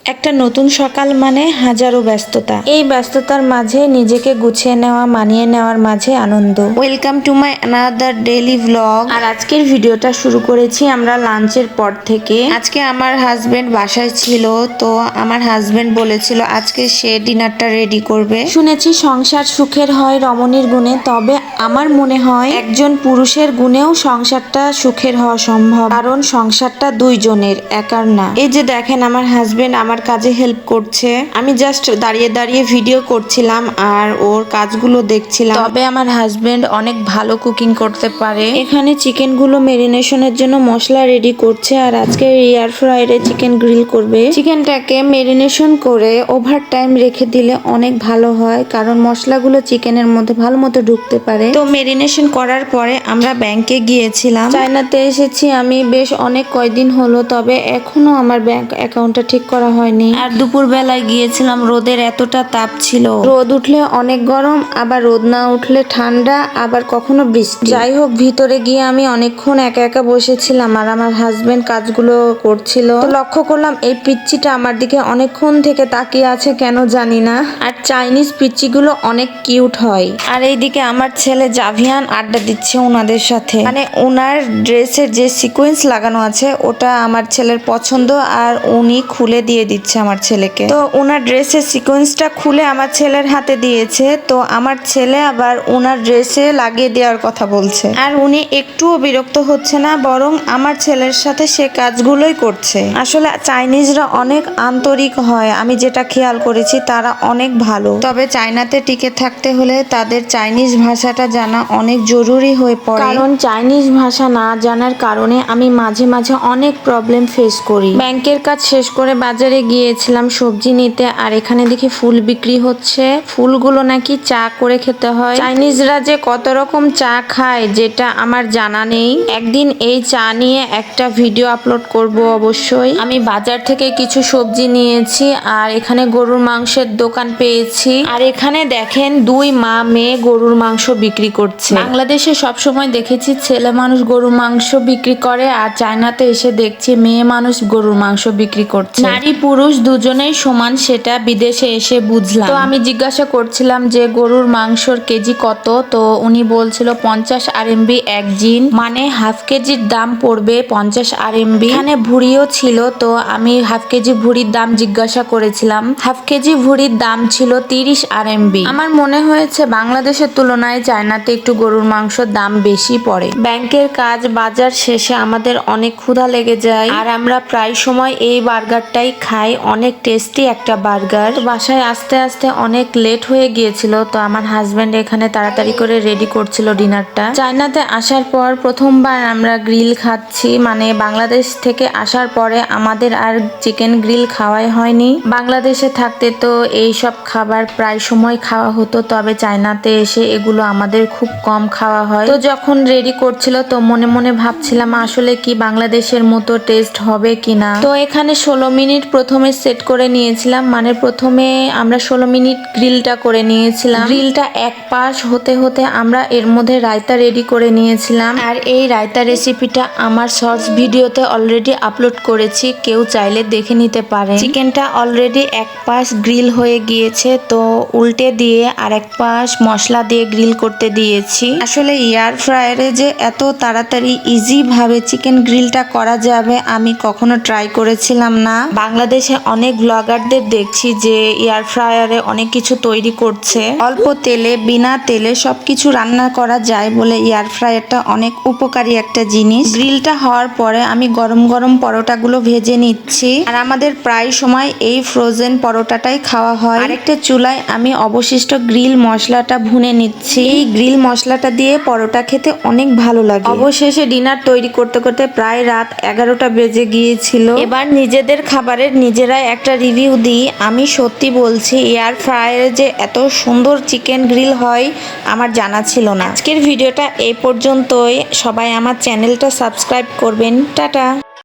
একটা নতুন সকাল মানে হাজারো ব্যস্ততা। এই ব্যস্ততার মাঝে নিজেকে গুছিয়ে নেওয়া, মানিয়ে নেওয়ার মাঝে আনন্দ। Welcome to my another daily vlog. আর আজকের ভিডিওটা শুরু করেছি আমরা লাঞ্চের পর থেকে। আজকে আমার হাজবেন্ড বাসায় ছিল, তো আমার হাজবেন্ড বলেছিল আজকে সে ডিনারটা রেডি করবে। শুনেছি সংসার সুখের হয় রমণীর গুণে, তবে আমার মনে হয় একজন পুরুষের গুণেও সংসারটা সুখের হওয়া সম্ভব, কারণ সংসারটা দুইজনের, একার না। এই যে দেখেন আমার হাজবেন্ড আমার কাজে হেল্প করছে। আমি জাস্ট দাঁড়িয়ে দাঁড়িয়ে ভিডিও করছিলাম আর ওর কাজগুলো দেখছিলাম। তবে আমার হাজবেন্ড অনেক ভালো কুকিং করতে পারে। এখানে চিকেন গুলো মেরিনেশনের জন্য মশলা রেডি করছে, আর আজকে এয়ার ফ্রায়ারে চিকেন গ্রিল করবে। চিকেনটাকে মেরিনেশন করে ওভার টাইম রেখে দিলে অনেক ভালো হয়, কারণ মশলাগুলো চিকেনের মধ্যে ভালো মতো ঢুকতে পারে। তো মেরিনেশন করার পরে আমরা ব্যাংকে গিয়েছিলাম। চায়নাতে এসেছি আমি বেশ অনেক কয়দিন হলো, তবে এখনো আমার ব্যাংক অ্যাকাউন্টটা ঠিক করা হয়নি। আর দুপুর বেলায় গিয়েছিলাম, রোদের এতটা তাপ ছিল, রোদ উঠলে অনেক গরম, আবার রোদ না উঠলে ঠান্ডা, আবার কখনো বৃষ্টি। যাই হোক, ভিতরে গিয়ে আমি অনেকক্ষণ একা একা বসেছিলাম আর আমার হাজবেন্ড কাজগুলো করছিল। তো লক্ষ্য করলাম এই পিচ্চিটা আমার দিকে অনেকক্ষণ থেকে তাকিয়ে আছে, কেন জানি না। আর চাইনিজ পিচ্চিগুলো অনেক কিউট হয়। আর এইদিকে আমার ছেলে জাভিয়ান আড্ডা দিচ্ছে ওনাদের সাথে। মানে ওনার ড্রেসের যে সিকোয়েন্স লাগানো আছে ওটা আমার ছেলের পছন্দ, আর উনি খুলে দিয়ে দিচ্ছে আমার ছেলেকে। তো ওনার ড্রেসের সিকোয়েন্সটা খুলে আমার ছেলের হাতে দিয়েছে, তো আমার ছেলে আবার ওনার ড্রেসে লাগিয়ে দেওয়ার কথা বলছে। আর উনি একটুও বিরক্ত হচ্ছে না, বরং আমার ছেলের সাথে সে কাজগুলোই করছে। আসলে চাইনিজরা অনেক আন্তরিক হয়, আমি যেটা খেয়াল করেছি তারা অনেক ভালো। তবে চায়নাতে টিকে থাকতে হলে তাদের চাইনিজ ভাষাটা জানা অনেক জরুরি হয়ে পড়ে, কারণ চাইনিজ ভাষা না জানার কারণে আমি মাঝে মাঝে অনেক প্রবলেম ফেস করি। ব্যাংকের কাজ শেষ করে বাজারে গিয়েছিলাম সবজি নিতে, আর এখানে দেখি ফুল বিক্রি হচ্ছে। ফুলগুলো নাকি চা করে খেতে হয়। চাইনিজরা যে কত রকম চা খায় যেটা আমার জানা নেই। একদিন এই চা নিয়ে একটা ভিডিও আপলোড করব অবশ্যই। আমি বাজার থেকে কিছু সবজি নিয়েছি, আর এখানে গরুর মাংসের দোকান পেয়েছি। আর এখানে দেখেন দুই মা মেয়ে গরুর মাংস বিক্রি করছে। বাংলাদেশে সবসময় দেখেছি ছেলে মানুষ গরুর মাংস বিক্রি করে, আর চায়নাতে এসে দেখছি মেয়ে মানুষ গরুর মাংস বিক্রি করছে। নারী পুরুষ দুজনেই সমান, সেটা বিদেশে এসে বুঝলাম। তো আমি জিজ্ঞাসা করছিলাম যে গরুর মাংসর কেজি কত, তো উনি বলছিল 50 RMB এক জিন, মানে হাফ কেজির দাম পড়বে 50 RMB। এখানে ভুড়িও ছিল, তো আমি হাফ কেজি ভুড়ির দাম জিজ্ঞাসা করেছিলাম। হাফ কেজি ভুড়ির দাম ছিল 30 RMB। আমার মনে হয়েছে বাংলাদেশের তুলনায় চায়নাতে একটু গরুর মাংসের দাম বেশি পড়ে। ব্যাংকের কাজ বাজার শেষে আমাদের অনেক ক্ষুধা লেগে যায়, আর আমরা প্রায় সময় এই বার্গারটাই খাই, অনেক টেস্টি একটা বার্গার। বাসায় আসতে আসতে অনেক লেট হয়ে গিয়েছিল, তো আমার হাজবেন্ড এখানে তাড়াতাড়ি করে রেডি করছিল ডিনারটা। চায়নাতে আসার পর প্রথমবার আমরা গ্রিল খাচ্ছি, মানে বাংলাদেশ থেকে আসার পরে আমাদের আর চিকেন গ্রিল খাওয়াই হয়নি। বাংলাদেশে থাকতে তো এই সব খাবার প্রায় সময় খাওয়া হতো, তবে চায়নাতে এসে এগুলো আমাদের খুব কম খাওয়া হয়। তো যখন রেডি করছিল তো মনে মনে ভাবছিলাম আসলে কি বাংলাদেশের মতো টেস্ট হবে কিনা। তো এখানে 16 মিনিট প্রথমে সেট করে নিয়েছিলাম, মানে প্রথমে আমরা 16 মিনিট গ্রিলটা করে নিয়েছিলাম। গ্রিলটা এক পাশ হতে হতে আমরা এর মধ্যে রায়তা রেডি করে নিয়েছিলাম। আর এই রায়তা রেসিপিটা আমার শর্টস ভিডিওতে অলরেডি আপলোড করেছি, কেউ চাইলে দেখে নিতে পারেন। চিকেনটা অলরেডি এক পাশ গ্রিল হয়ে গিয়েছে, তো উল্টে দিয়ে আর এক পাশ মশলা দিয়ে গ্রিল করতে দিয়েছি। আসলে এয়ার ফ্রায়ারে যে এত তাড়াতাড়ি ইজি ভাবে চিকেন গ্রিলটা করা যাবে আমি কখনো ট্রাই করেছিলাম না। বাংলাদেশে অনেক ব্লগারদের দেখছি যে এয়ার ফ্রায়ারে অনেক কিছু তৈরি করছে, অল্প তেলে বিনা তেলে সবকিছু রান্না করা যায় বলে এয়ার ফ্রায়ারটা অনেক উপকারী একটা জিনিস। গ্রিলটা হওয়ার পরে আমি গরম গরম পরোটাগুলো ভেজে নিচ্ছি, আর আমাদের প্রায় সময় এই ফ্রোজেন পরোটাটাই খাওয়া হয়। আরেকটা চুলায় আমি অবশিষ্ট গ্রিল মশলাটা ভুনে নিচ্ছি। এই গ্রিল মশলাটা দিয়ে পরোটা খেতে অনেক ভালো লাগে। অবশেষে ডিনার তৈরি করতে করতে প্রায় রাত 11টা বেজে গিয়েছিল। এবার নিজেদের খাবারের নিজেরাই একটা রিভিউ দিই। আমি সত্যি বলছি এয়ার ফ্রায়ারে যে এত সুন্দর চিকেন গ্রিল হয় আমার জানা ছিল না। আজকের ভিডিওটা এই পর্যন্তই। সবাই আমার চ্যানেলটা সাবস্ক্রাইব করবেন। টাটা।